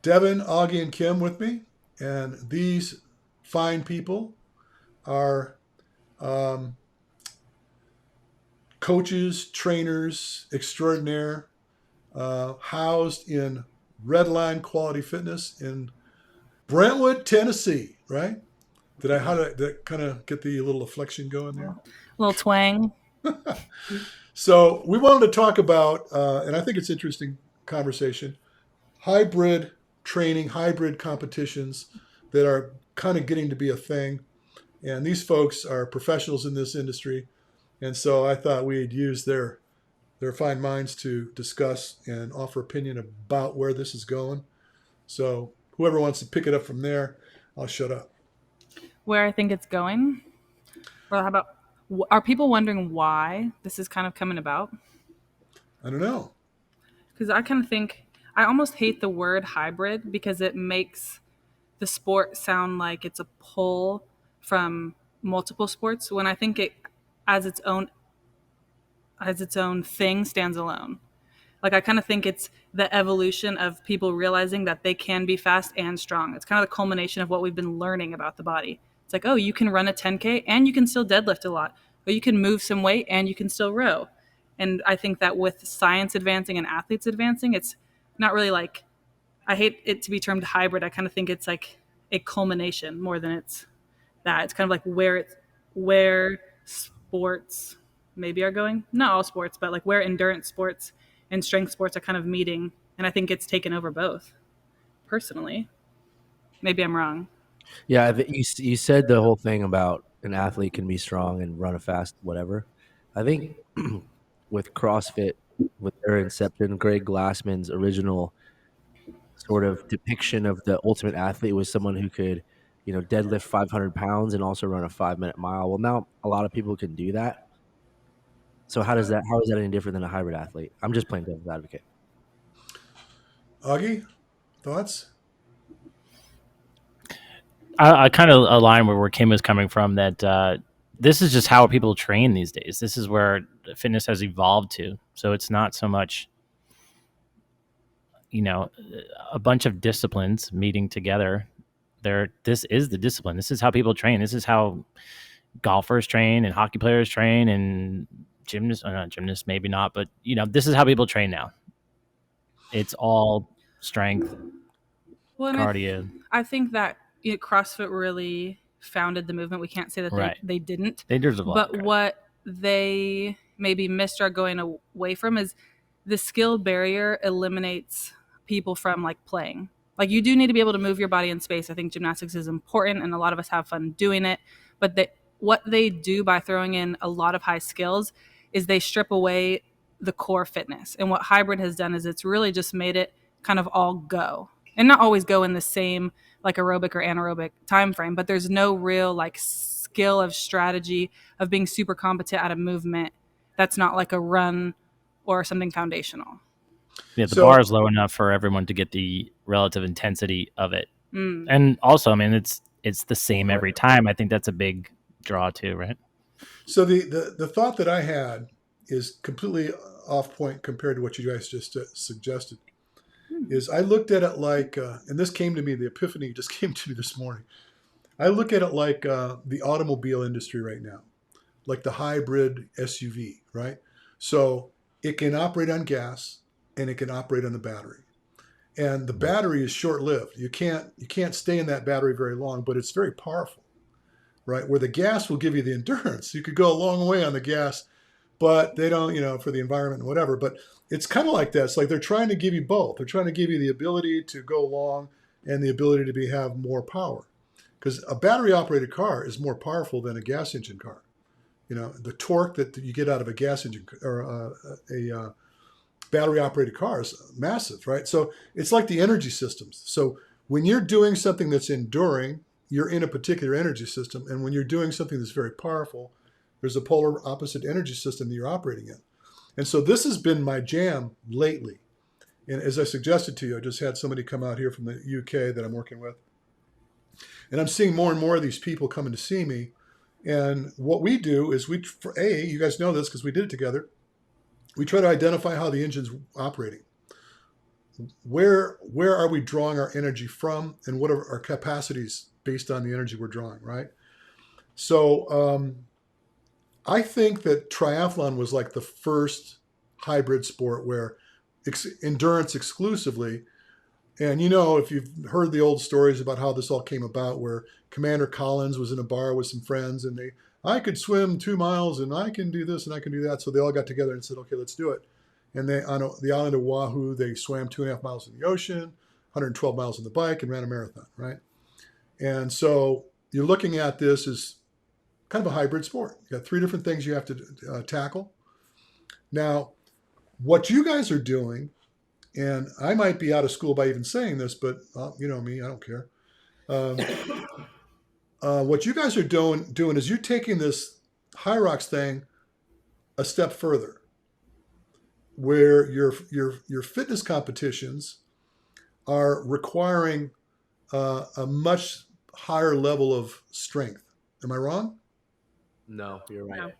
Devin, Augie, and Kimm with me. And these fine people are um, coaches, trainers extraordinaire, housed in Redline Quality Fitness in Brentwood, Tennessee, right? Did I kind of get the little afflection going there? Little twang. So we wanted to talk about, and I think it's interesting conversation, hybrid training, hybrid competitions that are kind of getting to be a thing. And these folks are professionals in this industry. And so I thought we'd use their fine minds to discuss and offer opinion about where this is going. So whoever wants to pick it up from there, I'll shut up. Where I think it's going. Well, how about, are people wondering why this is kind of coming about? I don't know. Because I kind of think, I almost hate the word hybrid because it makes the sport sound like it's a pull from multiple sports when I think it as its own thing stands alone. Like I kind of think it's the evolution of people realizing that they can be fast and strong. It's kind of the culmination of what we've been learning about the body. It's like, oh, you can run a 10K and you can still deadlift a lot, or you can move some weight and you can still row. And I think that with science advancing and athletes advancing, it's not really like, I hate it to be termed hybrid. I kind of think it's like a culmination more than it's that. It's kind of like where sports maybe are going. Not all sports, but like where endurance sports and strength sports are kind of meeting. And I think it's taken over both. Personally, maybe I'm wrong. Yeah, you said the whole thing about an athlete can be strong and run a fast whatever. I think with CrossFit, with their inception, Greg Glassman's original sort of depiction of the ultimate athlete was someone who could, deadlift 500 pounds and also run a 5-minute mile. Well, now a lot of people can do that. So how is that any different than a hybrid athlete? I'm just playing devil's advocate. Augie, thoughts? I kind of align with where Kimm is coming from, that this is just how people train these days. This is where fitness has evolved to. So it's not so much, a bunch of disciplines meeting together. This is the discipline. This is how people train. This is how golfers train and hockey players train and gymnasts, not gymnasts, maybe not, but this is how people train now. It's all strength, cardio. I think that CrossFit really founded the movement. We can't say that they didn't. They deserve a lot. But what they maybe missed or going away from is the skill barrier eliminates people from like playing. Like you do need to be able to move your body in space. I think gymnastics is important and a lot of us have fun doing it. But what they do by throwing in a lot of high skills is they strip away the core fitness. And what hybrid has done is it's really just made it kind of all go. And not always go in the same like aerobic or anaerobic time frame, but there's no real like skill of strategy of being super competent at a movement that's not like a run or something foundational. Yeah, the bar is low enough for everyone to get the relative intensity of it. And also, I mean, it's the same every time. I think that's a big draw too, right? So the thought that I had is completely off point compared to what you guys just suggested. Is I looked at it like, and this came to me, the epiphany just came to me this morning. I look at it like the automobile industry right now, like the hybrid SUV, right? So it can operate on gas and it can operate on the battery. And the battery is short-lived. You can't stay in that battery very long, but it's very powerful, right? Where the gas will give you the endurance. You could go a long way on the gas, but they don't, for the environment and whatever. But it's kind of like that. It's like they're trying to give you both. They're trying to give you the ability to go long and the ability to have more power. Because a battery-operated car is more powerful than a gas engine car. The torque that you get out of a gas engine or a battery-operated car is massive, right? So it's like the energy systems. So when you're doing something that's enduring, you're in a particular energy system. And when you're doing something that's very powerful, there's a polar opposite energy system that you're operating in. And so this has been my jam lately. And as I suggested to you, I just had somebody come out here from the UK that I'm working with. And I'm seeing more and more of these people coming to see me. And what we do is you guys know this because we did it together. We try to identify how the engine's operating. where are we drawing our energy from, and what are our capacities based on the energy we're drawing, right? So I think that triathlon was like the first hybrid sport where endurance exclusively. And if you've heard the old stories about how this all came about, where Commander Collins was in a bar with some friends, and I could swim 2 miles, and I can do this, and I can do that. So they all got together and said, okay, let's do it. And they, on the island of Oahu, they swam 2.5 miles in the ocean, 112 miles on the bike, and ran a marathon, right? And so you're looking at this as kind of a hybrid sport. You got 3 different things you have to tackle. Now, what you guys are doing, and I might be out of school by even saying this, but you know me, I don't care. What you guys are doing is you're taking this Hyrox thing a step further, where your fitness competitions are requiring a much higher level of strength. Am I wrong? No, you're right. No.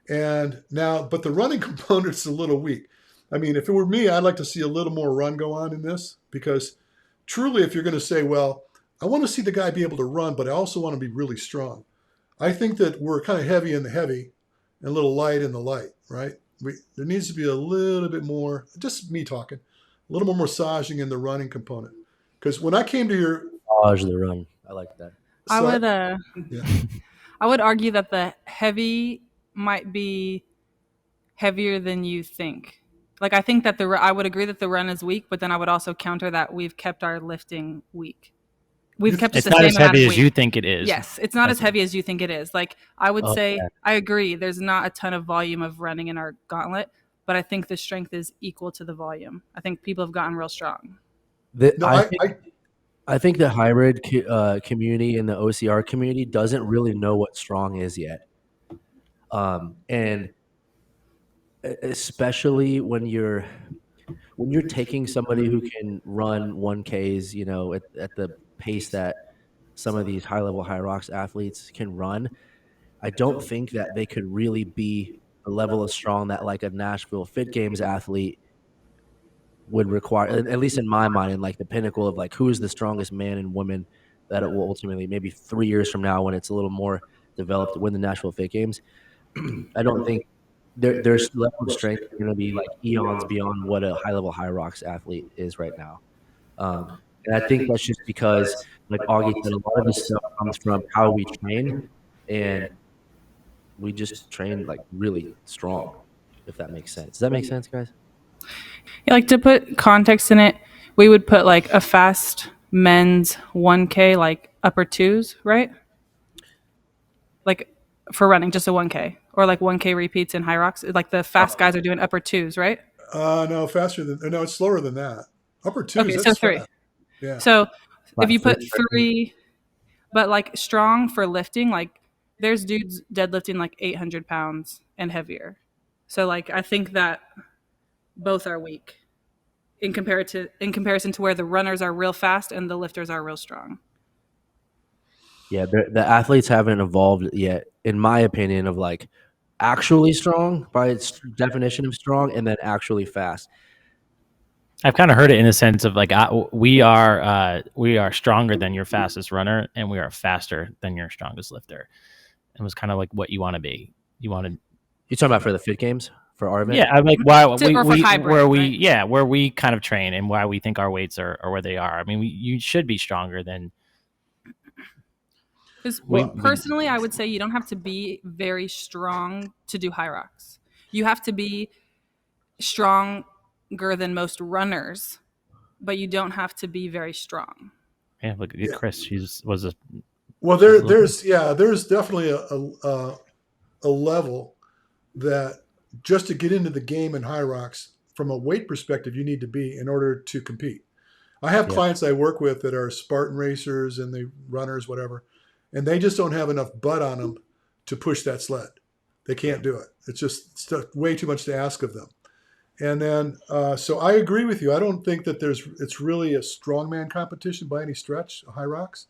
And now, but the running component's a little weak. I mean, if it were me, I'd like to see a little more run go on in this, because truly, if you're going to say, well, I want to see the guy be able to run, but I also want to be really strong. I think that we're kind of heavy in the heavy and a little light in the light, right? There needs to be a little bit more, just me talking, a little more massaging in the running component. Because when I came to your... Massage the run. I like that. I would argue that the heavy might be heavier than you think. Like, I think that I would agree that the run is weak, but then I would also counter that we've kept our lifting weak. We've kept it It's the not same as amount heavy of as weight. you think it is. Yes, it's not as heavy as you think it is. Like, I would say, Okay. I agree, there's not a ton of volume of running in our gauntlet, but I think the strength is equal to the volume. I think people have gotten real strong. I think the hybrid community and the OCR community doesn't really know what strong is yet. And especially when you're taking somebody who can run 1Ks, at the pace that some of these high-level Hyrox athletes can run, I don't think that they could really be the level of strong that like a Nashville Fit Games athlete would require, at least in my mind, and like the pinnacle of like who is the strongest man and woman that it will ultimately, maybe 3 years from now when it's a little more developed, to win the Nashville Fit Games. I don't think their level of strength is going to be like eons beyond what a high-level Hyrox athlete is right now. And I think that's just because, like Augie said, a lot of this stuff comes from how we train, and we just train like really strong, if that makes sense. Does that make sense, guys? Yeah, like, to put context in it, we would put like a fast men's 1K, like upper twos, right? Like for running, just a 1K, or like 1K repeats in Hyrox. Like the fast guys are doing upper twos, right? No, no, it's slower than that. Upper twos. Okay, That's so 3. fast. Yeah. So if you put 3. 3, but like strong for lifting, like there's dudes deadlifting like 800 pounds and heavier. So like I think that both are weak in comparison to where the runners are real fast and the lifters are real strong. Yeah, the athletes haven't evolved yet, in my opinion, of like actually strong by its definition of strong, and then actually fast. I've kind of heard it in the sense of like we are stronger than your fastest runner, and we are faster than your strongest lifter. It was kind of like what you want to be. You talking about for the Fit Games for our event? Yeah, I'm like why Or for hybrid, where we kind of train and why we think our weights are where they are. I mean, you should be stronger than. Because personally, I would say you don't have to be very strong to do Hyrox. You have to be stronger than most runners, but you don't have to be very strong. Yeah, look at Chris. There's definitely a level that just to get into the game in Hyrox, from a weight perspective, you need to be in order to compete. I have clients I work with that are Spartan racers and the runners, whatever, and they just don't have enough butt on them to push that sled. They can't do it. It's just way too much to ask of them. And then, so I agree with you. I don't think that it's really a strongman competition by any stretch, Hyrox.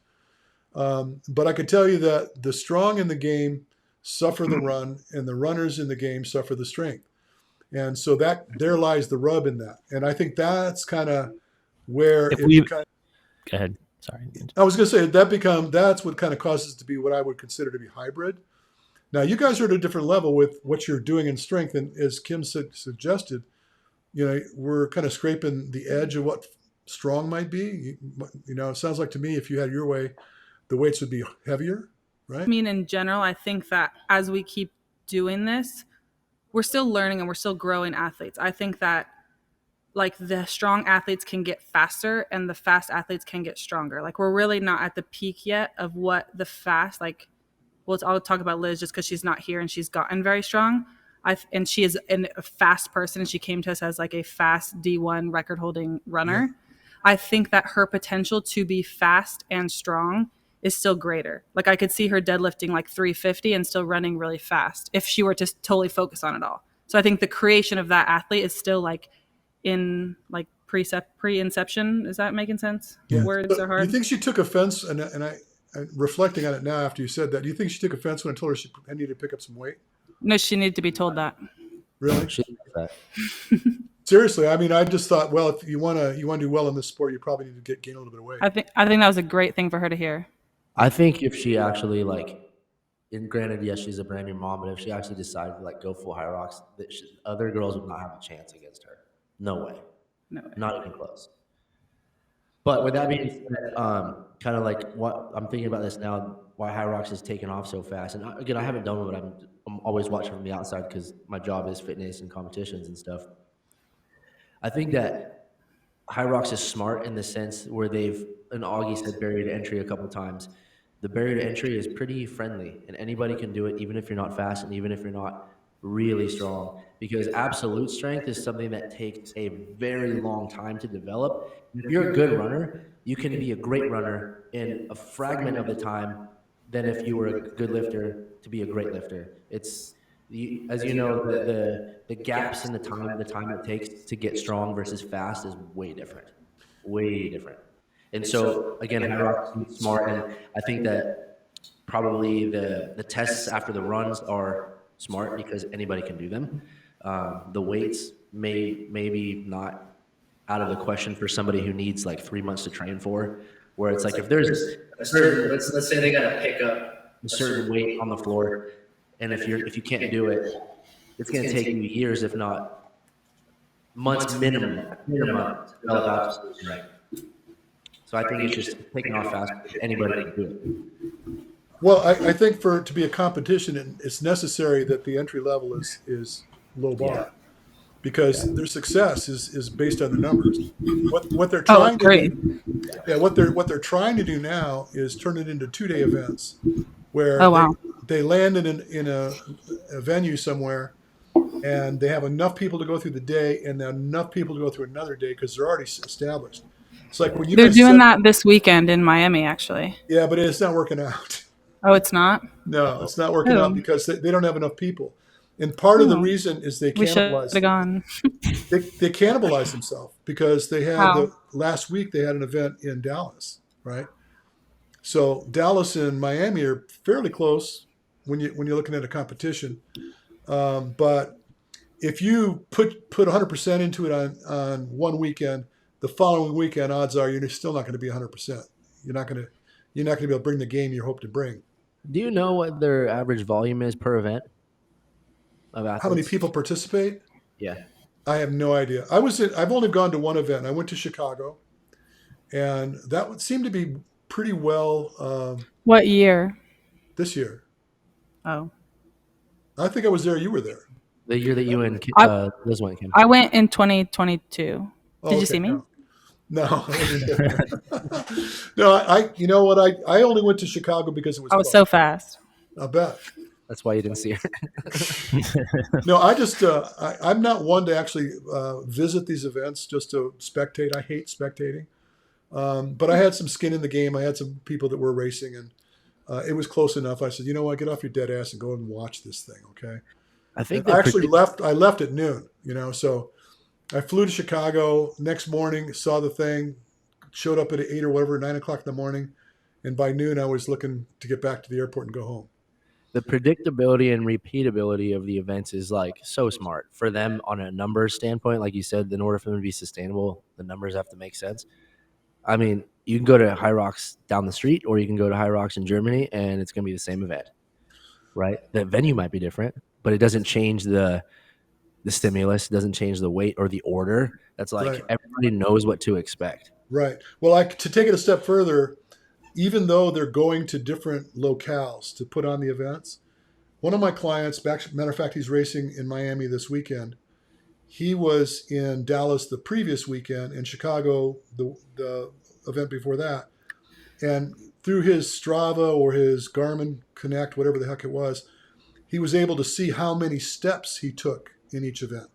But I can tell you that the strong in the game suffer the run, and the runners in the game suffer the strength. And so that there lies the rub in that. And I think that's kind of where If it we kind go ahead, sorry. I was going to say that's what kind of causes it to be what I would consider to be hybrid. Now you guys are at a different level with what you're doing in strength, and as Kimm suggested, we're kind of scraping the edge of what strong might be. It sounds like to me if you had your way, the weights would be heavier, right? I mean, in general, I think that as we keep doing this, we're still learning and we're still growing athletes. I think that like the strong athletes can get faster and the fast athletes can get stronger. Like we're really not at the peak yet of what the fast, like, well, I'll talk about Liz just because she's not here and she's gotten very strong. And she is a fast person, and she came to us as like a fast D1 record holding runner. Yeah. I think that her potential to be fast and strong is still greater. Like I could see her deadlifting like 350 and still running really fast if she were to totally focus on it all. So I think the creation of that athlete is still like in like pre-inception. Is that making sense? Yeah. Words are hard. Do you think she took offense? And I reflecting on it now after you said that, do you think she took offense when I told her she needed to pick up some weight? No, she needed to be told that. Really? She did that. Seriously, I mean, I just thought, well, if you want to do well in this sport, you probably need to gain a little bit of weight. I think that was a great thing for her to hear. I think if she actually and granted, yes, she's a brand new mom, but if she actually decided to go full Hyrox, other girls would not have a chance against her. No way. No way. Not even close. But with that being said, kind of like what I'm thinking about this now, why Hyrox is taking off so fast. And again, I haven't done it, but I'm always watching from the outside because my job is fitness and competitions and stuff. I think that Hyrox is smart in the sense where and Augie said barrier to entry a couple of times. The barrier to entry is pretty friendly, and anybody can do it, even if you're not fast and even if you're not really strong, because absolute strength is something that takes a very long time to develop. If you're a good runner, you can be a great runner in a fragment of the time than if you were a good lifter to be a great lifter. As you know, the gaps in the time it takes to get strong versus fast is way different. And so again, Hyrox is smart, and I think that probably the tests after the runs are smart because anybody can do them. The weights maybe not out of the question for somebody who needs 3 months to train for, where it's like if there's a certain, let's say they got to pick up a certain weight on the floor, and if you can't do it, it's going to take you years, if not months minimum to develop absolute strength. So I think it's just taking off fast. Anybody can do it. Well, I think to be a competition, it's necessary that the entry level is low bar, because their success is based on the numbers. What they're trying to do, what they're trying to do now is turn it into 2-day events, where they land in a venue somewhere, and they have enough people to go through the day, and enough people to go through another day because they're already established. It's like when they're doing that this weekend in Miami, actually. Yeah, but it's not working out. Oh, it's not? No, it's not working out because they don't have enough people. And part of the reason is they cannibalize. They cannibalize themselves because they had last week they had an event in Dallas, right? So Dallas and Miami are fairly close when you're looking at a competition. But if you put 100% into it on one weekend, the following weekend, odds are you're still not going to be 100%. You're not going to be able to bring the game you hope to bring. Do you know what their average volume is per event of athletes? How many people participate? Yeah, I have no idea. I've only gone to one event. I went to Chicago, and that would seem to be pretty well. What year? This year. Oh. I think I was there. You were there. The year that you and Liz went, Kimm. I went in 2022. Did you see me? No. No, you know what? I only went to Chicago because it was. I was so fast. I bet. That's why you didn't see her. No, I'm not one to actually visit these events just to spectate. I hate spectating. But I had some skin in the game. I had some people that were racing, and it was close enough. I said, you know what? Get off your dead ass and go and watch this thing, okay? I think I actually left. I left at noon. So I flew to Chicago next morning, saw the thing, showed up at 9 o'clock in the morning, and by noon I was looking to get back to the airport and go home. the predictability and repeatability of the events is like so smart for them on a numbers standpoint. Like you said, in order for them to be sustainable, the numbers have to make sense. I mean, you can go to Hyrox down the street, or you can go to Hyrox in Germany, and it's going to be the same event, right? The venue might be different, but it doesn't change the stimulus, it doesn't change the weight or the order. That's like Right. everybody knows what to expect. Right. Well, to take it a step further, even though they're going to different locales to put on the events, one of my clients, matter of fact, he's racing in Miami this weekend. He was in Dallas the previous weekend, in Chicago the event before that. And through his Strava or his Garmin Connect, whatever the heck it was, he was able to see how many steps he took in each event.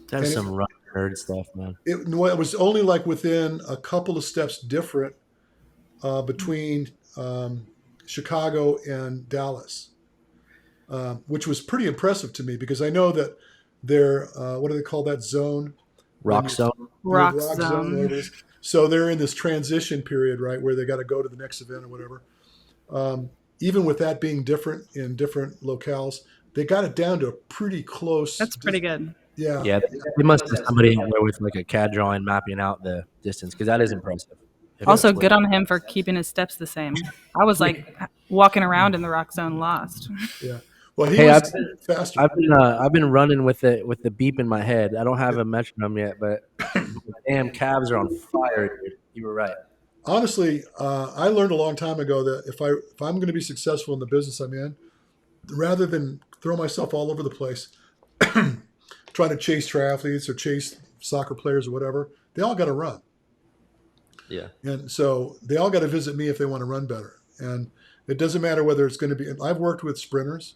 That's And some run nerd stuff, man. it was only like within a couple of steps different between Chicago and Dallas, which was pretty impressive to me, because I know that they're, what do they call that zone? Rock zone. Rock Whatever zone. it is. So they're in this transition period, right, where they got to go to the next event or whatever. Even with that being different in different locales, they got it down to a pretty close. That's pretty good. Yeah. Yeah, they must have somebody out there with like a CAD drawing mapping out the distance, because that is impressive. If Also, it's good on him for keeping his steps the same. I was like walking around in the rock zone lost. Yeah. Well, he Hey, was faster. I've been running with the beep in my head. I don't have a metronome yet, but my damn calves are on fire, dude. You were right. Honestly, I learned a long time ago that if I'm going to be successful in the business I'm in, rather than throw myself all over the place, trying to chase triathletes or chase soccer players or whatever, they all got to run. Yeah. And so they all got to visit me if they want to run better. And it doesn't matter whether it's going to be, I've worked with sprinters.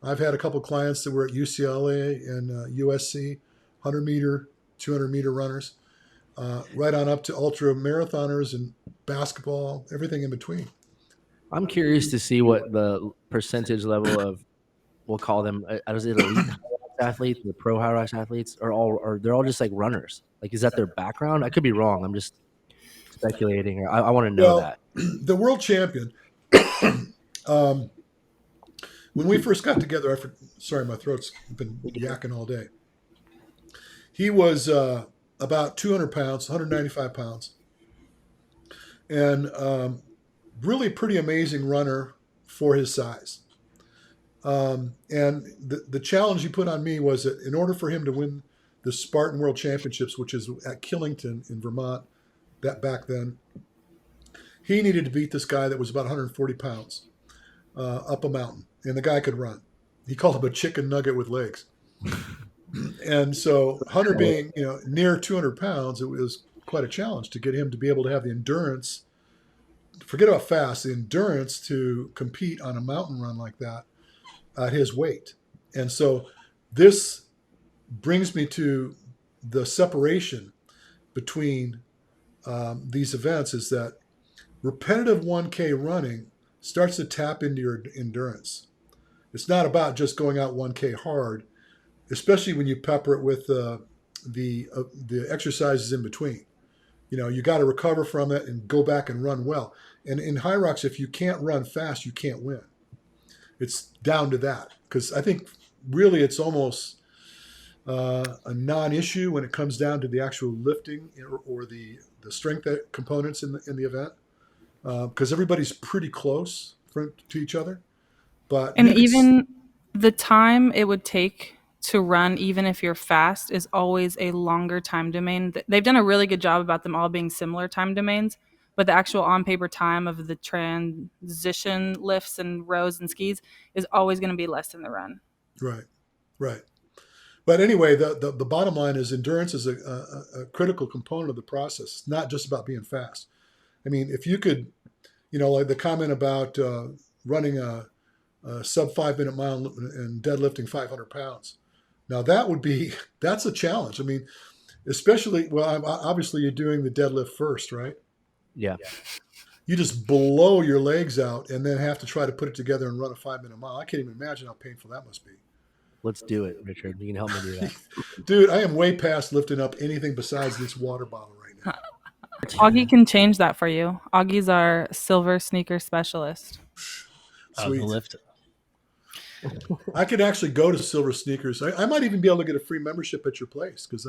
I've had a couple clients that were at UCLA and USC, 100 meter, 200 meter runners, right on up to ultra marathoners and basketball, everything in between. I'm curious to see what the percentage level of, we'll call them, is it elite athletes, the pro Hyrox athletes, or they're all just like runners? Like, is that their background? I could be wrong. I'm just speculating. I want to know that. The world champion, when we first got together, sorry, my throat's been yakking all day. He was about 200 pounds, 195 pounds, and really pretty amazing runner for his size. And the challenge he put on me was that in order for him to win the Spartan World Championships, which is at Killington in Vermont, that back then, he needed to beat this guy that was about 140 pounds up a mountain, and the guy could run. He called him a chicken nugget with legs. And so Hunter being, near 200 pounds, it was quite a challenge to get him to be able to have the endurance, forget about fast, the endurance to compete on a mountain run like that at his weight. And so this brings me to the separation between these events, is that repetitive 1K running starts to tap into your endurance. It's not about just going out 1K hard, especially when you pepper it with the exercises in between. You got to recover from it and go back and run well. And in Hyrox, if you can't run fast, you can't win. It's down to that, because I think really it's almost a non-issue when it comes down to the actual lifting or the strength components in the event, because everybody's pretty close to each other. But And even the time it would take to run, even if you're fast, is always a longer time domain. They've done a really good job about them all being similar time domains, but the actual on-paper time of the transition lifts and rows and skis is always going to be less than the run. Right. But anyway, the bottom line is endurance is a critical component of the process. It's not just about being fast. I mean, if you could, like the comment about running a sub 5 minute mile and deadlifting 500 pounds. Now that's a challenge. I mean, especially, obviously you're doing the deadlift first, right? Yeah. You just blow your legs out and then have to try to put it together and run a 5 minute mile. I can't even imagine how painful that must be. Let's do it, Richard. You can help me do that. Dude, I am way past lifting up anything besides this water bottle right now. Augie can change that for you. Augie's our silver sneaker specialist. The lift. I could actually go to Silver Sneakers. I might even be able to get a free membership at your place because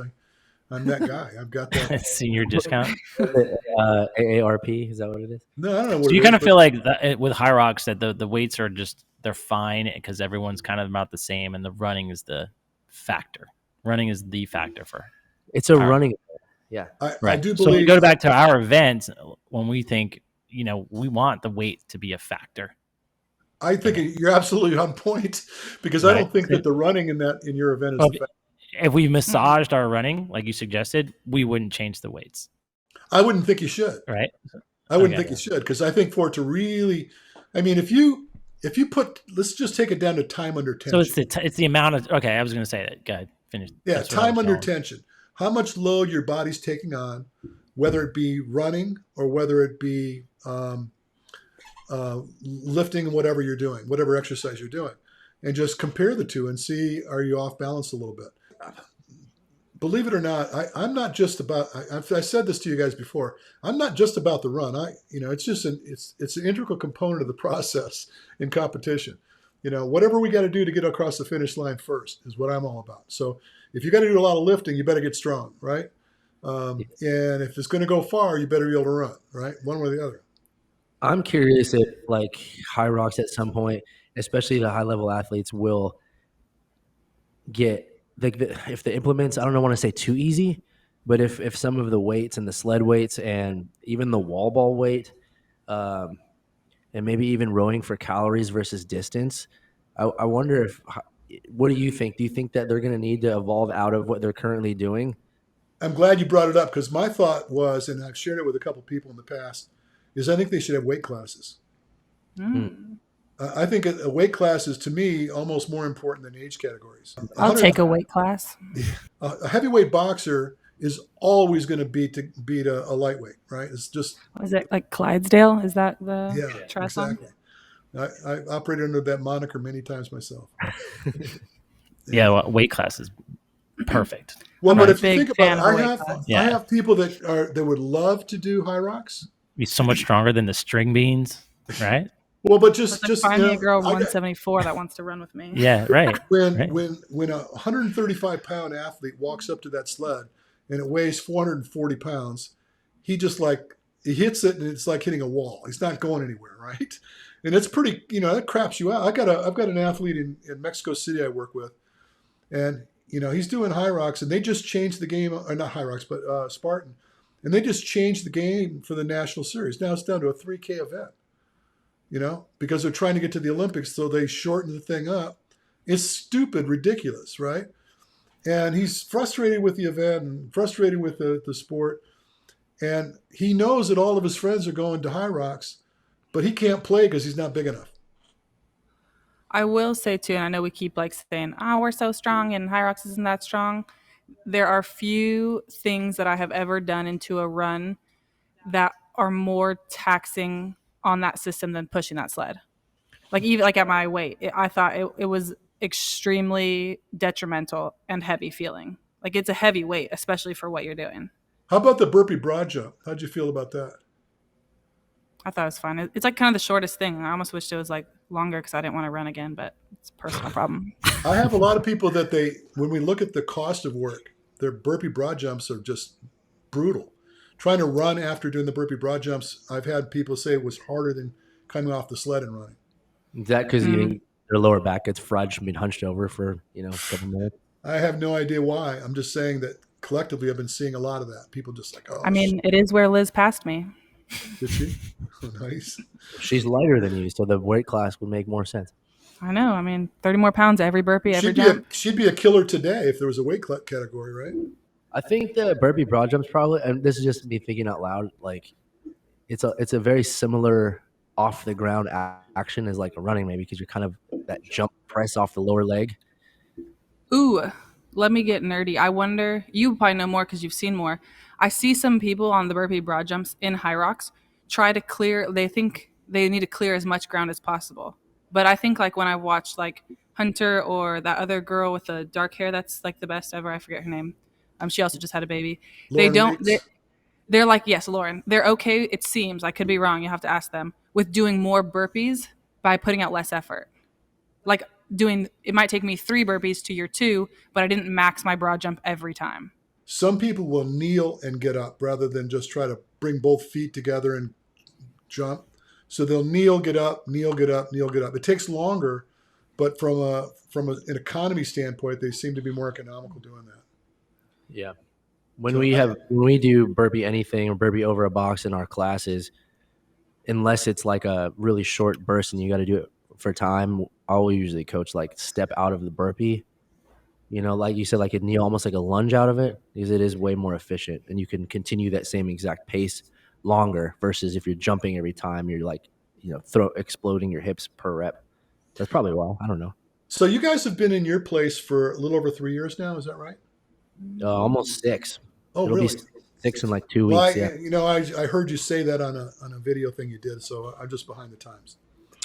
I'm that guy. I've got that. Senior discount. AARP, is that what it is? No, I don't know what So it you is, kind of but feel like with Hyrox that the weights are just they're fine because everyone's kind of about the same, and the running is the factor. Running is the factor for It's a Hyrox. running. Yeah. I do So we believe. go back to our events when we think we want the weight to be a factor. I think you're absolutely on point because I Right. don't think that the running in your event is Well, the fact. If we massaged our running, like you suggested, we wouldn't change the weights, I wouldn't think you should. right? I wouldn't Okay. think you should because I think for it to really, I mean, if you put, let's just take it down to time under tension. So it's the amount of okay. I was going to say that. Go ahead, finish. Yeah, That's what I time was under going. tension. How much load your body's taking on, whether it be running or whether it be lifting, whatever you're doing, whatever exercise you're doing, and just compare the two and see, are you off balance a little bit? Believe it or not, I'm not just about. I said this to you guys before. I'm not just about the run. It's just it's an integral component of the process in competition. Whatever we got to do to get across the finish line first is what I'm all about. So if you got to do a lot of lifting, you better get strong, right? And if it's going to go far, you better be able to run, right? One way or the other. I'm curious if like Hyrox at some point, especially the high level athletes, will get if the implements, I don't want to say too easy, but if some of the weights and the sled weights and even the wall ball weight, and maybe even rowing for calories versus distance, I wonder what do you think? Do you think that they're going to need to evolve out of what they're currently doing? I'm glad you brought it up because my thought was, and I've shared it with a couple people in the past, is I think they should have weight classes. I think a weight class is, to me, almost more important than age categories. I'll take a weight class. A heavyweight boxer is always going to beat a lightweight, right? It's just. Is it like Clydesdale? Is that the triathlon? Exactly. I operated under that moniker many times myself. Yeah, well, weight class is perfect. Well, I'm but a if you big think fan about of it, weight class. I have people that would love to do Hyrox. Be so much stronger than the string beans, right? Well, but just Find me a girl 174 that wants to run with me. Yeah, right. when right. when a 135-pound athlete walks up to that sled and it weighs 440 pounds, he hits it and it's like hitting a wall. He's not going anywhere, right? And it's pretty, that craps you out. I've got an athlete in Mexico City I work with, and he's doing Hyrox, and they just changed the game, or not Hyrox, but Spartan, and they just changed the game for the national series. Now it's down to a 3K event. Because they're trying to get to the Olympics, so they shorten the thing up. It's stupid, ridiculous, right? And he's frustrated with the event and frustrated with the sport. And he knows that all of his friends are going to Hyrox, but he can't play because he's not big enough. I will say too, and I know we keep saying, we're so strong and Hyrox isn't that strong. There are few things that I have ever done into a run that are more taxing on that system than pushing that sled. Even at my weight, I thought it was extremely detrimental and heavy feeling. It's a heavy weight, especially for what you're doing. How about the burpee broad jump? How'd you feel about that? I thought it was fine. It's kind of the shortest thing. I almost wished it was longer because I didn't want to run again, but it's a personal problem. I have a lot of people that when we look at the cost of work, their burpee broad jumps are just brutal. Trying to run after doing the burpee broad jumps, I've had people say it was harder than coming off the sled and running. Is that because their lower back gets fried from being hunched over for a couple minutes? I have no idea why. I'm just saying that collectively I've been seeing a lot of that. People just it is where Liz passed me. Did she? Oh, nice. She's lighter than you, so the weight class would make more sense. I know. 30 more pounds every burpee, every jump. She'd be a killer today if there was a weight category, right? I think the burpee broad jumps probably, and this is just me thinking out loud, it's a very similar off the ground action as a running, maybe, because you're kind of that jump press off the lower leg. Ooh, let me get nerdy. I wonder, you probably know more because you've seen more. I see some people on the burpee broad jumps in Hyrox try to clear, they think they need to clear as much ground as possible. But I think when I watched Hunter or that other girl with the dark hair that's the best ever, I forget her name. She also just had a baby. Lauren They're yes, Lauren. They're okay, it seems, I could be wrong, you have to ask them, with doing more burpees by putting out less effort. it might take me 3 burpees to your 2, but I didn't max my broad jump every time. Some people will kneel and get up rather than just try to bring both feet together and jump. So they'll kneel, get up, kneel, get up, kneel, get up. It takes longer, but from an economy standpoint, they seem to be more economical doing that. Yeah. When we do burpee anything or burpee over a box in our classes, unless it's like a really short burst and you got to do it for time, I'll usually coach like step out of the burpee. Like you said, like a kneel, almost like a lunge out of it, because it is way more efficient and you can continue that same exact pace longer versus if you're jumping every time, you're like, exploding your hips per rep. That's probably why. I don't know. So you guys have been in your place for a little over 3 years now. Is that right? Almost 6. Oh, It'll really? be 6 in like 2 Well, weeks. Yeah. I heard you say that on a video thing you did, so I'm just behind the times.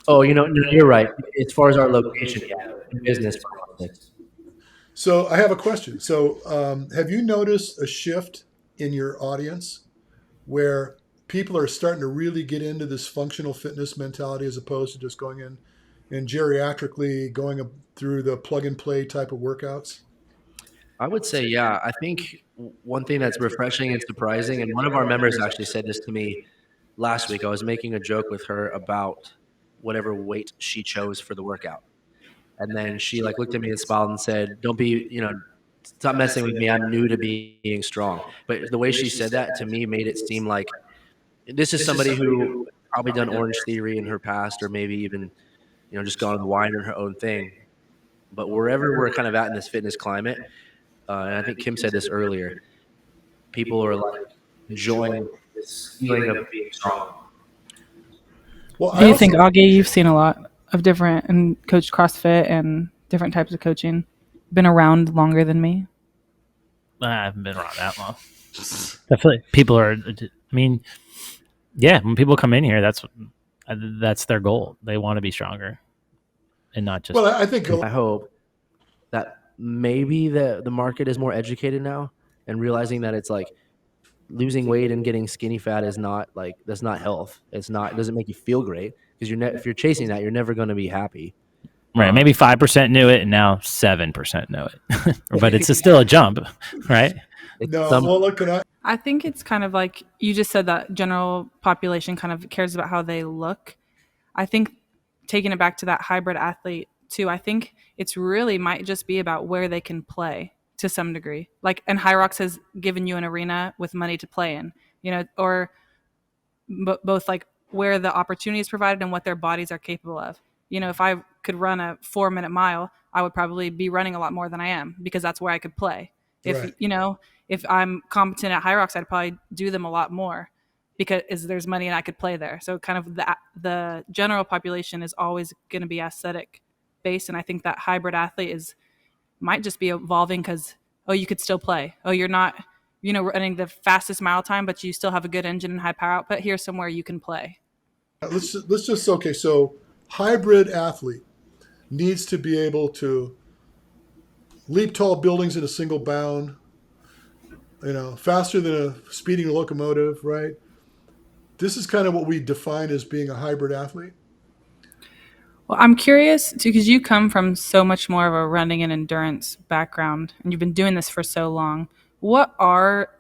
Oh, no, you're right. As far as our location, yeah, business. So I have a question. So have you noticed a shift in your audience where people are starting to really get into this functional fitness mentality as opposed to just going in and geriatrically going through the plug and play type of workouts? I would say, yeah. I think one thing that's refreshing and surprising, and one of our members actually said this to me last week. I was making a joke with her about whatever weight she chose for the workout. And then she looked at me and smiled and said, don't be, stop messing with me. I'm new to being strong. But the way she said that to me made it seem like this is somebody who probably done Orange Theory in her past, or maybe even, just gone wine in her own thing. But wherever we're kind of at in this fitness climate, and I think Kimm said this earlier, people are enjoying this feeling of being strong. Well, do you think, Augie, you've seen a lot of different and coached CrossFit and different types of coaching? Been around longer than me? I haven't been around that long. I feel like people are. I mean, yeah, when people come in here, that's their goal. They want to be stronger, and not just. Well, I hope that maybe the market is more educated now and realizing that it's like losing weight and getting skinny fat is not that's not health. It doesn't make you feel great because if you're chasing that, you're never going to be happy. Right. Maybe 5% knew it and now 7% know it, but it's still a jump, right? I think it's kind of like you just said that general population kind of cares about how they look. I think taking it back to that hybrid athlete too, I think it's really might just be about where they can play to some degree. And Hyrox has given you an arena with money to play in, or both where the opportunity is provided and what their bodies are capable of. If I could run a 4-minute mile, I would probably be running a lot more than I am because that's where I could play. If, if I'm competent at Hyrox, I'd probably do them a lot more because there's money and I could play there. So kind of the general population is always going to be aesthetic based. And I think that hybrid athlete might just be evolving because, you could still play. You're not, running the fastest mile time, but you still have a good engine and high power output. Here's somewhere you can play. So hybrid athlete needs to be able to leap tall buildings in a single bound, faster than a speeding locomotive, right? This is kind of what we define as being a hybrid athlete. Well, I'm curious too, because you come from so much more of a running and endurance background, and you've been doing this for so long. What are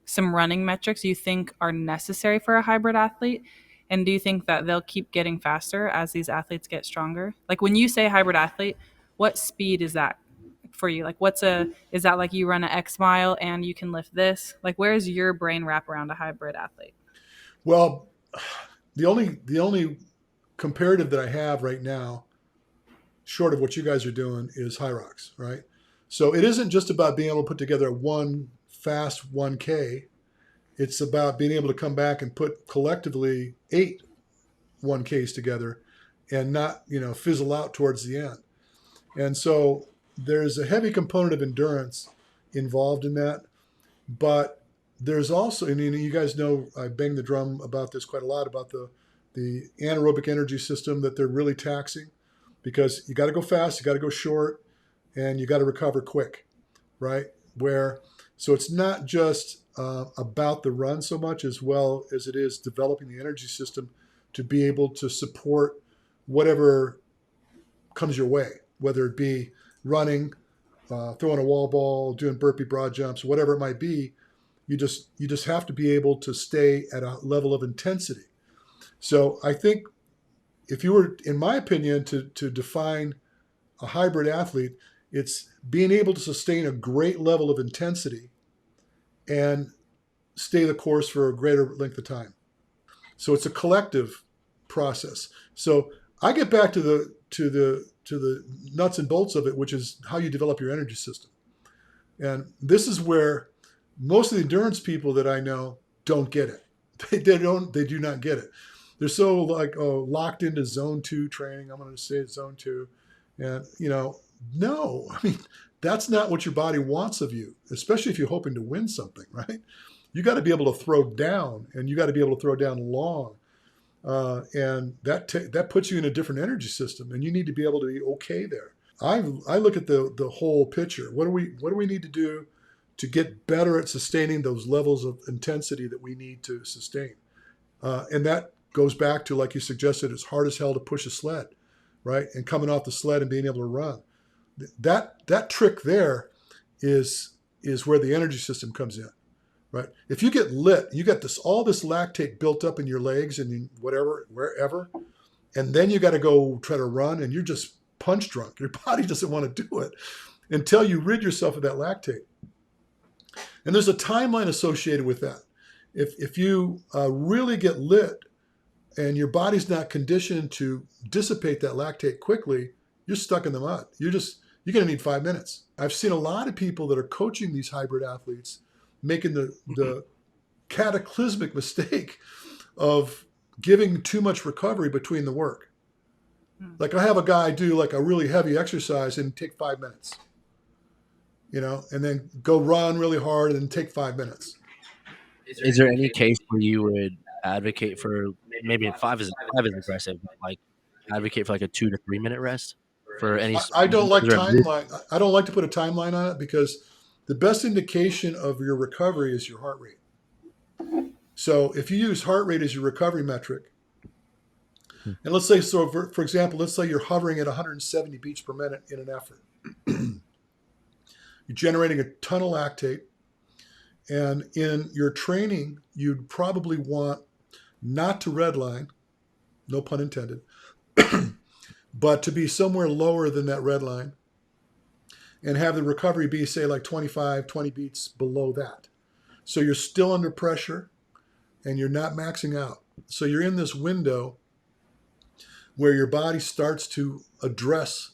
some running metrics you think are necessary for a hybrid athlete? And do you think that they'll keep getting faster as these athletes get stronger? When you say hybrid athlete, what speed is that for you? Is that you run an X mile and you can lift this? Where is your brain wrap around a hybrid athlete? Well, the only comparative that I have right now, short of what you guys are doing, is Hyrox, right? So it isn't just about being able to put together one fast 1K. It's about being able to come back and put collectively 8 1Ks together and not, fizzle out towards the end. And so there's a heavy component of endurance involved in that. But there's also, and you guys know I bang the drum about this quite a lot, about the anaerobic energy system that they're really taxing, because you got to go fast, you got to go short, and you got to recover quick, right? So it's not just about the run so much as well as it is developing the energy system to be able to support whatever comes your way, whether it be running, throwing a wall ball, doing burpee broad jumps, whatever it might be. You just have to be able to stay at a level of intensity. So I think if you were, in my opinion, to define a hybrid athlete, it's being able to sustain a great level of intensity and stay the course for a greater length of time. So it's a collective process. So I get back to the nuts and bolts of it, which is how you develop your energy system. And this is where most of the endurance people that I know don't get it. They do not get it. They're so locked into zone 2 training. I'm going to say it's zone 2. And, no, I mean, that's not what your body wants of you, especially if you're hoping to win something, right? You got to be able to throw down, and you got to be able to throw down long. And that puts you in a different energy system, and you need to be able to be okay there. I look at the whole picture. What do we need to do to get better at sustaining those levels of intensity that we need to sustain? And that goes back to, like you suggested, it's hard as hell to push a sled, right? And coming off the sled and being able to run. That trick there is where the energy system comes in, right? If you get lit, you got all this lactate built up in your legs and in wherever, and then you got to go try to run, and you're just punch drunk. Your body doesn't want to do it until you rid yourself of that lactate. And there's a timeline associated with that. If you really get lit and your body's not conditioned to dissipate that lactate quickly, you're stuck in the mud. You're going to need 5 minutes. I've seen a lot of people that are coaching these hybrid athletes making the cataclysmic mistake of giving too much recovery between the work. Like I have a guy do like a really heavy exercise and take 5 minutes, and then go run really hard and take 5 minutes. Is there any case where you would advocate for, maybe 5 is aggressive, but like advocate for like a 2 to 3 minute rest for any? I don't like timeline. I don't like to put a timeline on it, because the best indication of your recovery is your heart rate. So if you use heart rate as your recovery metric, and let's say, so for example, let's say you're hovering at 170 beats per minute in an effort. You're generating a ton of lactate. And in your training, you'd probably want not to redline, no pun intended, but to be somewhere lower than that red line and have the recovery be, say, like 20 beats below that. So you're still under pressure and you're not maxing out. So you're in this window where your body starts to address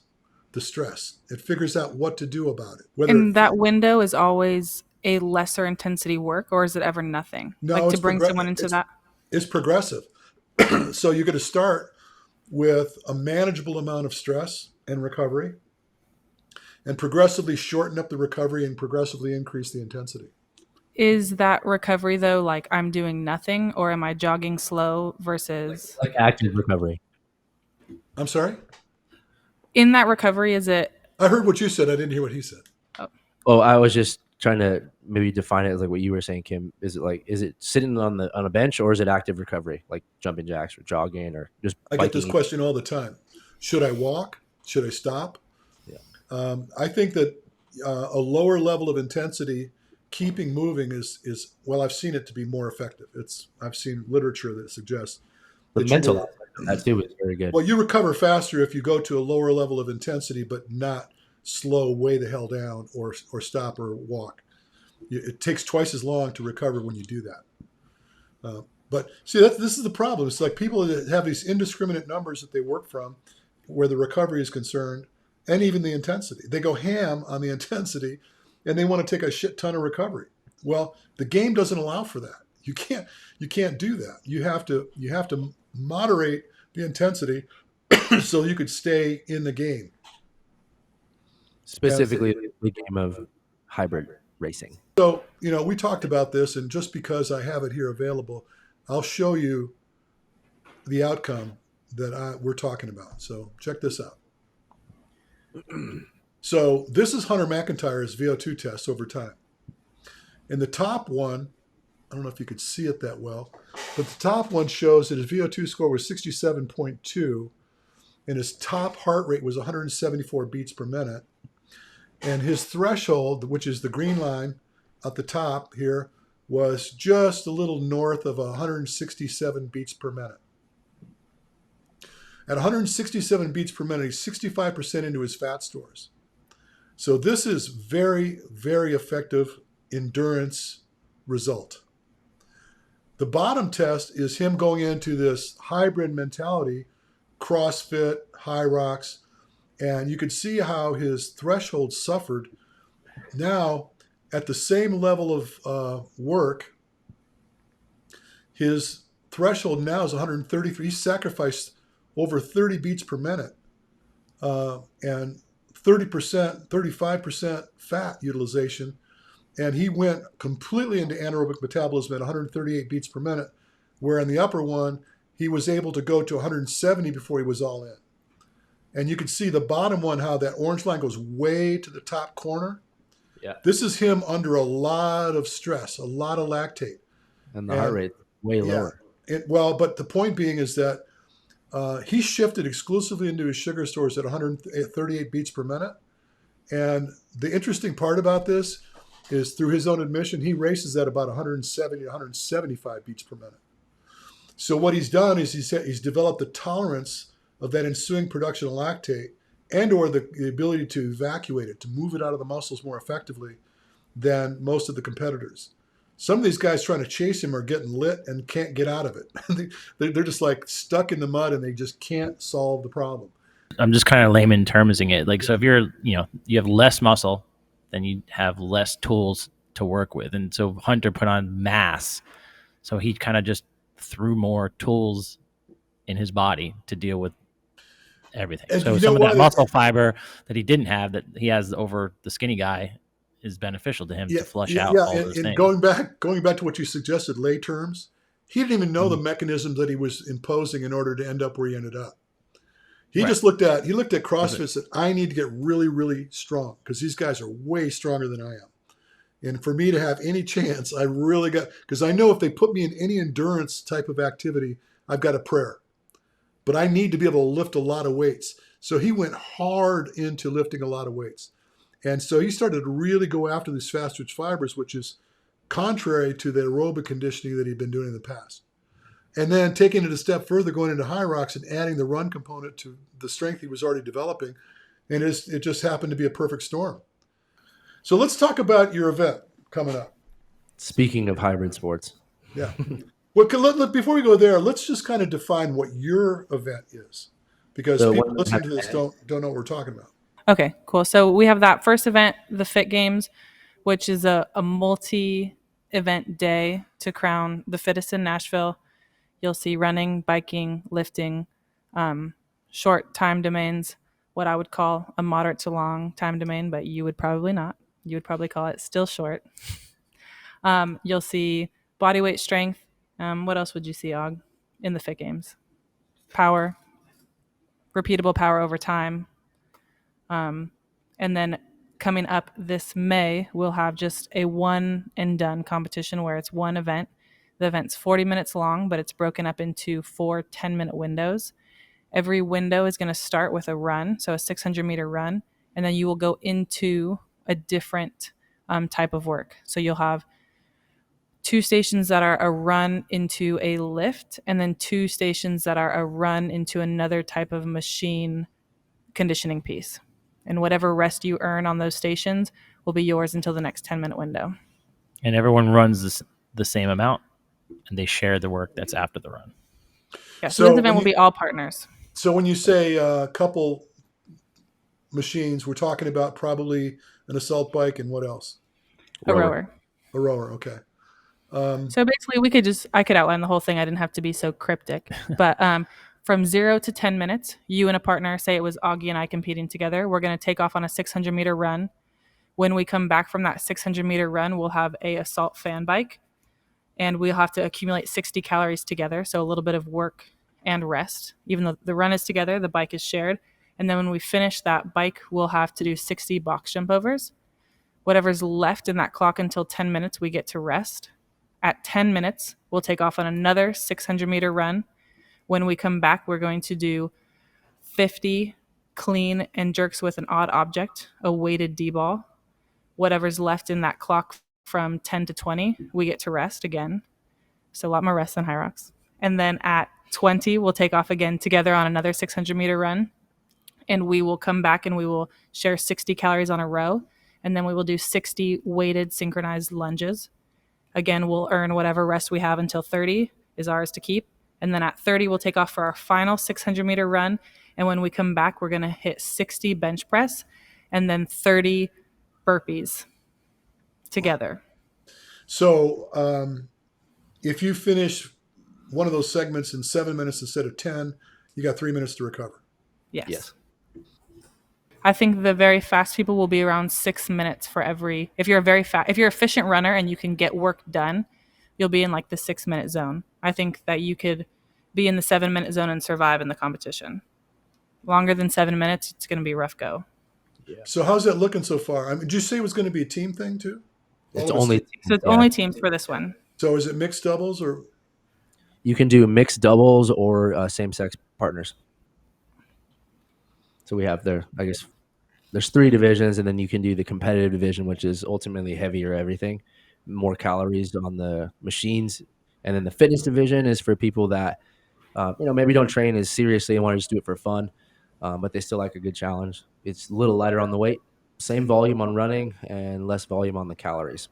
the stress. It figures out what to do about it. And that window is always a lesser intensity work, or is it ever nothing? No, like to bring someone into that? It's progressive. So you're going to start with a manageable amount of stress and recovery, and progressively shorten up the recovery and progressively increase the intensity. Is that recovery, though, like I'm doing nothing, or am I jogging slow versus... Like active recovery. I'm sorry? In that recovery, is it... I heard what you said. I didn't hear what he said. Oh, I was just trying to maybe define it as like what you were saying, Kimm. Is it sitting on a bench, or is it active recovery, like jumping jacks or jogging or just biking? I get this question all the time. Should I walk? Should I stop? Yeah. I think that a lower level of intensity, keeping moving is well, I've seen it to be more effective. I've seen literature that suggests the mental aspect of that too is very good. Well, you recover faster if you go to a lower level of intensity, but not slow way the hell down or stop or walk. It takes twice as long to recover when you do that. But see, this is the problem. It's like people that have these indiscriminate numbers that they work from where the recovery is concerned, and even the intensity. They go ham on the intensity and they want to take a shit ton of recovery. Well, the game doesn't allow for that. You can't do that. You have to moderate the intensity so you could stay in the game. Specifically the game of hybrid racing. So, we talked about this, and just because I have it here available, I'll show you the outcome that we're talking about. So check this out. So this is Hunter McIntyre's VO2 test over time. And the top one, I don't know if you could see it that well, but the top one shows that his VO2 score was 67.2, and his top heart rate was 174 beats per minute. And his threshold, which is the green line at the top here, was just a little north of 167 beats per minute. At 167 beats per minute, he's 65% into his fat stores. So this is very, very effective endurance result. The bottom test is him going into this hybrid mentality, CrossFit, Hyrox, and you could see how his threshold suffered. Now, at the same level of work, his threshold now is 133. He sacrificed over 30 beats per minute and 30%, 35% fat utilization. And he went completely into anaerobic metabolism at 138 beats per minute, where in the upper one, he was able to go to 170 before he was all in. And you can see the bottom one, how that orange line goes way to the top corner. Yeah. This is him under a lot of stress, a lot of lactate. And the heart rate way lower. But the point being is that he shifted exclusively into his sugar stores at 138 beats per minute. And the interesting part about this is, through his own admission, he races at about 170 to 175 beats per minute. So what he's done is he's developed the tolerance of that ensuing production of lactate, and or the ability to evacuate it, to move it out of the muscles more effectively than most of the competitors. Some of these guys trying to chase him are getting lit and can't get out of it. They're just like stuck in the mud and they just can't solve the problem. I'm just kind of layman termsing it. Like, so if you have less muscle, then you have less tools to work with. And so Hunter put on mass. So he kind of just threw more tools in his body to deal with everything. And so some of that muscle fiber that he didn't have, that he has over the skinny guy, is beneficial to him to flush out all those things. Going back to what you suggested, lay terms, he didn't even know the mechanism that he was imposing in order to end up where he ended up. He just looked at CrossFit and said, I need to get really, really strong because these guys are way stronger than I am. And for me to have any chance, I really got, because I know if they put me in any endurance type of activity, I've got a prayer. But I need to be able to lift a lot of weights. So he went hard into lifting a lot of weights. And so he started to really go after these fast twitch fibers, which is contrary to the aerobic conditioning that he'd been doing in the past. And then taking it a step further, going into Hyrox and adding the run component to the strength he was already developing. And it just happened to be a perfect storm. So let's talk about your event coming up. Speaking of hybrid sports. Yeah. Well, before we go there, let's just kind of define what your event is, because people listening to this don't know what we're talking about. Okay, cool. So we have that first event, the Fit Games, which is a multi-event day to crown the fittest in Nashville. You'll see running, biking, lifting, short time domains, what I would call a moderate to long time domain, but you would probably not. You would probably call it still short. You'll see body weight strength. What else would you see, Og, in the Fit Games? Power, repeatable power over time. And then coming up this May, we'll have just a one and done competition where it's one event. The event's 40 minutes long, but it's broken up into 4 10-minute windows. Every window is going to start with a run, so a 600-meter run, and then you will go into a different type of work. So you'll have 2 stations that are a run into a lift, and then 2 stations that are a run into another type of machine conditioning piece. And whatever rest you earn on those stations will be yours until the next 10-minute window. And everyone runs the same amount, and they share the work that's after the run. Yeah, so this event will be all partners. So when you say a couple machines, we're talking about probably an assault bike and what else? A rower. A rower, okay. So basically I could outline the whole thing. I didn't have to be so cryptic. But from 0 to 10 minutes, you and a partner, say it was Augie and I competing together, we're going to take off on a 600-meter run. When we come back from that 600-meter run, we'll have a assault fan bike, and we'll have to accumulate 60 calories together, so a little bit of work and rest. Even though the run is together, the bike is shared. And then when we finish that bike, we'll have to do 60 box jump overs. Whatever's left in that clock until 10 minutes, we get to rest. At 10 minutes, we'll take off on another 600-meter run. When we come back, we're going to do 50 clean and jerks with an odd object, a weighted D ball. Whatever's left in that clock from 10 to 20, we get to rest again. So a lot more rest than Hyrox. And then at 20, we'll take off again together on another 600-meter run. And we will come back and we will share 60 calories on a row. And then we will do 60 weighted synchronized lunges. Again, we'll earn whatever rest we have until 30 is ours to keep. And then at 30, we'll take off for our final 600-meter run. And when we come back, we're going to hit 60 bench press and then 30 burpees together. So if you finish one of those segments in 7 minutes instead of 10, you got 3 minutes to recover. Yes. I think the very fast people will be around 6 minutes for every. If you're if you're an efficient runner and you can get work done, you'll be in like the 6 minute zone. I think that you could be in the 7 minute zone and survive in the competition. Longer than 7 minutes, it's going to be a rough go. Yeah. So how's that looking so far? I mean, did you say it was going to be a team thing too? It's only only teams for this one. So is it mixed doubles or? You can do mixed doubles or same-sex partners. So we have I guess there's 3 divisions, and then you can do the competitive division, which is ultimately heavier everything, more calories on the machines. And then the fitness division is for people that, maybe don't train as seriously and want to just do it for fun, but they still like a good challenge. It's a little lighter on the weight, same volume on running, and less volume on the calories.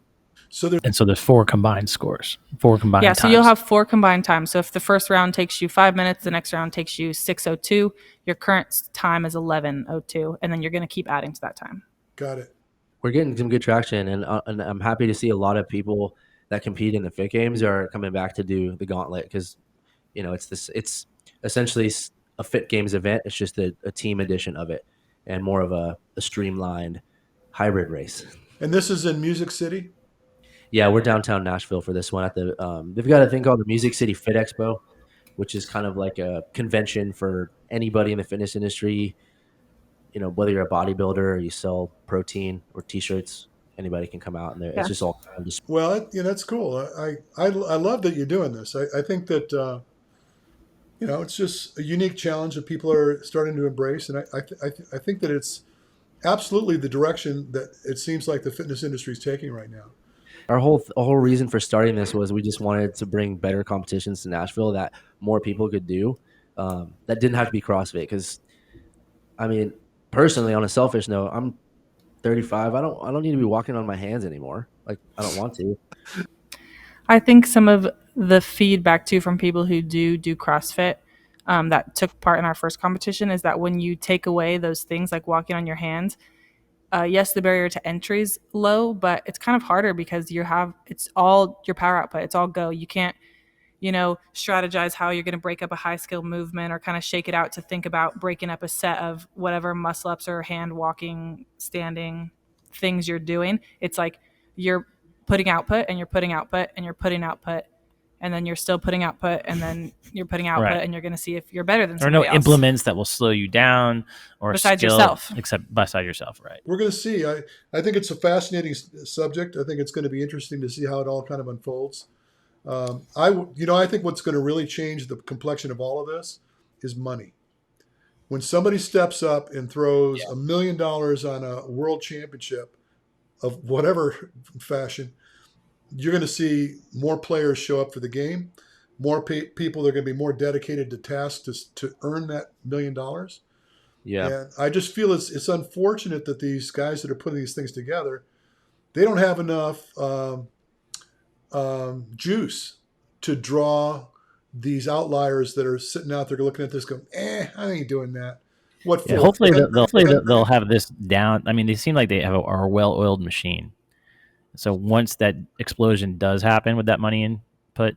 So there's 4 combined scores, 4 combined times. So you'll have 4 combined times. So if the first round takes you 5 minutes, the next round takes you 6:02. Your current time is 11:02, and then you're going to keep adding to that time. Got it. We're getting some good traction, and I'm happy to see a lot of people that compete in the Fit Games are coming back to do the Gauntlet because, it's essentially a Fit Games event. It's just a team edition of it and more of a streamlined hybrid race. And this is in Music City? Yeah, we're downtown Nashville for this one. At they've got a thing called the Music City Fit Expo, which is kind of like a convention for anybody in the fitness industry. Whether you're a bodybuilder or you sell protein or T-shirts, anybody can come out, and it's just all. Well, that's cool. I love that you're doing this. I think that it's just a unique challenge that people are starting to embrace, and I think that it's absolutely the direction that it seems like the fitness industry is taking right now. Our whole reason for starting this was we just wanted to bring better competitions to Nashville that more people could do. That didn't have to be CrossFit because, personally, on a selfish note, I'm 35. I don't need to be walking on my hands anymore. Like I don't want to. I think some of the feedback too from people who do CrossFit that took part in our first competition is that when you take away those things like walking on your hands. Yes, the barrier to entry is low, but it's kind of harder because it's all your power output. It's all go. You can't, strategize how you're going to break up a high skill movement or kind of shake it out to think about breaking up a set of whatever muscle ups or hand walking, standing things you're doing. It's like you're putting output and you're putting output and you're putting output. And then you're still putting output, and then you're putting output, and you're going to see if you're better than somebody else. There are no implements that will slow you down or besides yourself. Except beside yourself, right? We're going to see. I think it's a fascinating subject. I think it's going to be interesting to see how it all kind of unfolds. I think what's going to really change the complexion of all of this is money. When somebody steps up and throws $1 million on a world championship of whatever fashion, you're going to see more players show up for the game, more people that are going to be more dedicated to tasks to earn that $1 million. Yeah. And I just feel it's unfortunate that these guys that are putting these things together, they don't have enough juice to draw these outliers that are sitting out there looking at this going, I ain't doing that. What for? Yeah, hopefully they'll have this down. I mean, they seem like they are a well-oiled machine. So once that explosion does happen with that money input,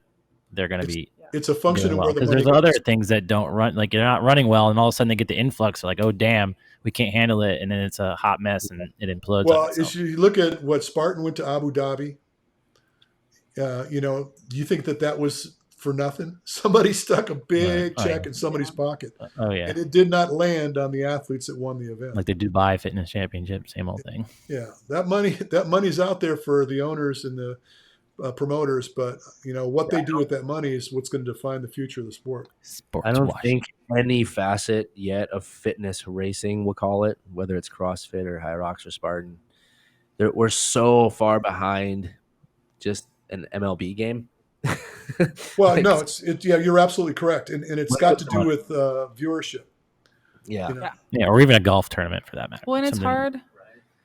they're going to be. It's a function of where the money because there's other things that don't run, like you're not running well, and all of a sudden they get the influx. Like, oh damn, we can't handle it, and then it's a hot mess, and it implodes. Well, if you look at what Spartan went to Abu Dhabi, do you think that was for nothing? Somebody stuck a big check in somebody's pocket. Oh yeah, and it did not land on the athletes that won the event. Like the Dubai Fitness Championship, same old thing. Yeah, that money's out there for the owners and the promoters, but what they do with that money is what's going to define the future of the sport. Sports I don't wash. think any facet yet of fitness racing, we'll call it, whether it's CrossFit or Hyrox or Spartan, we're so far behind just an MLB game. Well, Like, no, yeah, you're absolutely correct, and it's got to do with viewership. yeah, Yeah, or even a golf tournament for that matter. Well, and it's hard.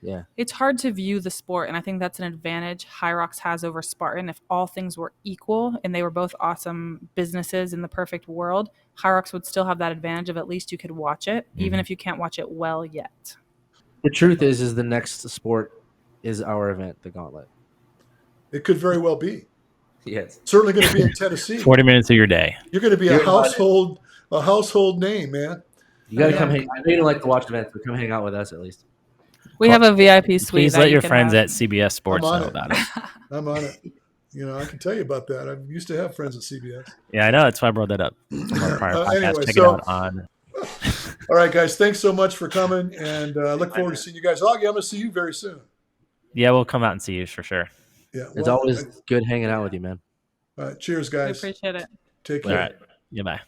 yeah. It's hard to view the sport, and I think that's an advantage Hyrox has over Spartan. If all things were equal and they were both awesome businesses in the perfect world, Hyrox would still have that advantage of at least you could watch it, even if you can't watch it well yet. The truth is the next sport is our event, the Gauntlet. It could very well be. Yes. Certainly going to be in Tennessee. 40 minutes of your day. You're going to be a household name, man. You got to come hang. I know you don't like to watch events, but come hang out with us at least. We have a VIP suite. Please let your friends at CBS Sports know about it. I'm on it. I can tell you about that. I used to have friends at CBS. Yeah, I know. That's why I brought that up. On our prior podcast. Anyway, Check it out on. All right, guys. Thanks so much for coming, and I look forward to seeing you guys. Augie, I'm going to see you very soon. Yeah, we'll come out and see you for sure. Yeah, It's always good hanging out with you, man. Cheers, We guys. appreciate it. Take care. All right. Yeah, bye.